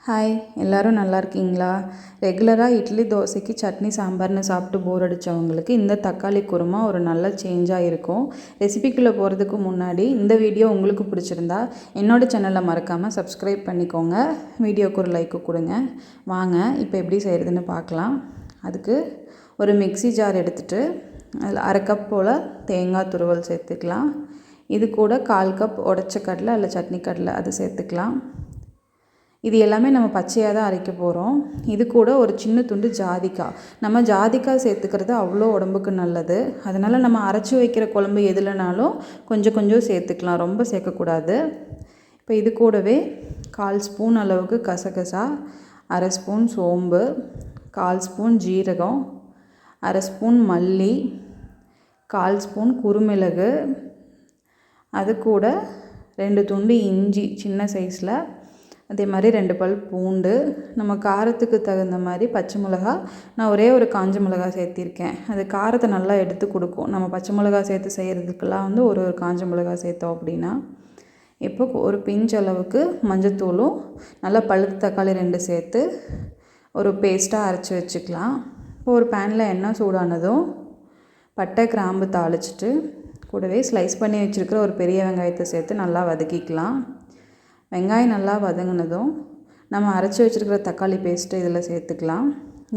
Hi, எல்லோரும் நல்லா இருக்கீங்களா? ரெகுலராக இட்லி தோசைக்கு சட்னி சாம்பார்னு சாப்பிட்டு போர் அடித்தவங்களுக்கு இந்த தக்காளி குருமா ஒரு நல்ல சேஞ்சாக இருக்கும். ரெசிபிக்குள்ளே போகிறதுக்கு முன்னாடி இந்த வீடியோ உங்களுக்கு பிடிச்சிருந்தா என்னோடய சேனலை மறக்காமல் சப்ஸ்கிரைப் பண்ணிக்கோங்க. வீடியோக்கு ஒரு லைக்கு கொடுங்க. வாங்க இப்போ எப்படி செய்கிறதுன்னு பார்க்கலாம். அதுக்கு ஒரு மிக்ஸி ஜார் எடுத்துகிட்டு அதில் அரை கப் போல் தேங்காய் துருவல் சேர்த்துக்கலாம். இது கூட 1/4 கப் உடச்ச கடலை இல்லை சட்னி கடலை அது சேர்த்துக்கலாம். இது எல்லாமே நம்ம பச்சையாக தான் அரைக்க போகிறோம். இது கூட ஒரு சின்ன துண்டு ஜாதிக்காய். நம்ம ஜாதிக்காய் சேர்த்துக்கிறது அவ்வளோ உடம்புக்கு நல்லது. அதனால் நம்ம அரைச்சி வைக்கிற குழம்பு எதுலனாலும் கொஞ்சம் கொஞ்சம் சேர்த்துக்கலாம், ரொம்ப சேர்க்கக்கூடாது. இப்போ இது கூடவே 1/4 ஸ்பூன் அளவுக்கு கசகசா, அரை ஸ்பூன் சோம்பு, 1/4 ஸ்பூன் ஜீரகம், அரை ஸ்பூன் மல்லி, 1/4 ஸ்பூன் குறுமிளகு, அது கூட 2 துண்டு இஞ்சி சின்ன சைஸில், அதே மாதிரி 2 பல் பூண்டு, நம்ம காரத்துக்கு தகுந்த மாதிரி பச்சை மிளகா. நான் ஒரே ஒரு காஞ்ச மிளகா சேர்த்திருக்கேன். அது காரத்தை நல்லா எடுத்து கொடுக்கும். நம்ம பச்சை மிளகா சேர்த்து செய்கிறதுக்கெல்லாம் ஒரு காஞ்ச மிளகா சேர்த்தோம் அப்படின்னா. இப்போ ஒரு பிஞ்ச் அளவுக்கு மஞ்சத்தூளும் நல்லா பழுத்த தக்காளி 2 சேர்த்து ஒரு பேஸ்ட்டாக அரைச்சி வச்சுக்கலாம். இப்போ ஒரு பேனில் எண்ணெய் சூடானதும் பட்டை கிராம்பு தாளிச்சிட்டு கூடவே ஸ்லைஸ் பண்ணி வச்சுருக்கிற ஒரு பெரிய வெங்காயத்தை சேர்த்து நல்லா வதக்கிக்கலாம். வெங்காயம் நல்லா வதங்கினதும் நம்ம அரைச்சி வச்சுருக்கிற தக்காளி பேஸ்ட்டு இதில் சேர்த்துக்கலாம்.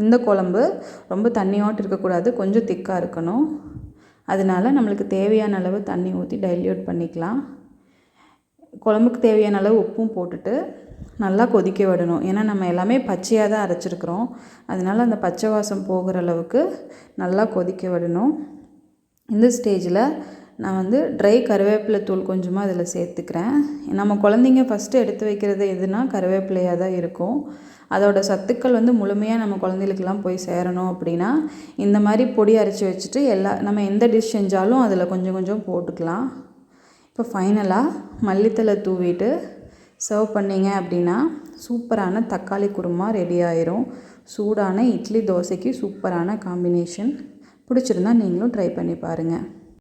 இந்த குழம்பு ரொம்ப தண்ணியாட்டு இருக்கக்கூடாது, கொஞ்சம் திக்காக இருக்கணும். அதனால் நம்மளுக்கு தேவையான அளவு தண்ணி ஊற்றி டைல்யூட் பண்ணிக்கலாம். குழம்புக்கு தேவையான அளவு உப்பும் போட்டுட்டு நல்லா கொதிக்க விடணும். ஏன்னா நம்ம எல்லாமே பச்சையாக தான் அரைச்சிருக்கிறோம். அதனால் அந்த பச்சை வாசம் போகிற அளவுக்கு நல்லா கொதிக்க விடணும். இந்த ஸ்டேஜில் நான் ட்ரை கருவேப்பிலை தூள் கொஞ்சமாக அதில் சேர்த்துக்கிறேன். நம்ம குழந்தைங்க ஃபஸ்ட்டு எடுத்து வைக்கிறது எதுனா கருவேப்பிலையாக தான் இருக்கும். அதோட சத்துக்கள் முழுமையாக நம்ம குழந்தைகளுக்கெல்லாம் போய் சேரணும் அப்படின்னா இந்த மாதிரி பொடி அரைச்சி வச்சுட்டு நம்ம எந்த டிஷ் செஞ்சாலும் அதில் கொஞ்சம் கொஞ்சம் போட்டுக்கலாம். இப்போ ஃபைனலாக மல்லித்தலை தூவிட்டு சர்வ் பண்ணிங்க அப்படின்னா சூப்பரான தக்காளி குருமா ரெடி ஆயிரும். சூடான இட்லி தோசைக்கு சூப்பரான காம்பினேஷன். பிடிச்சிருந்தா நீங்களும் ட்ரை பண்ணி பாருங்கள்.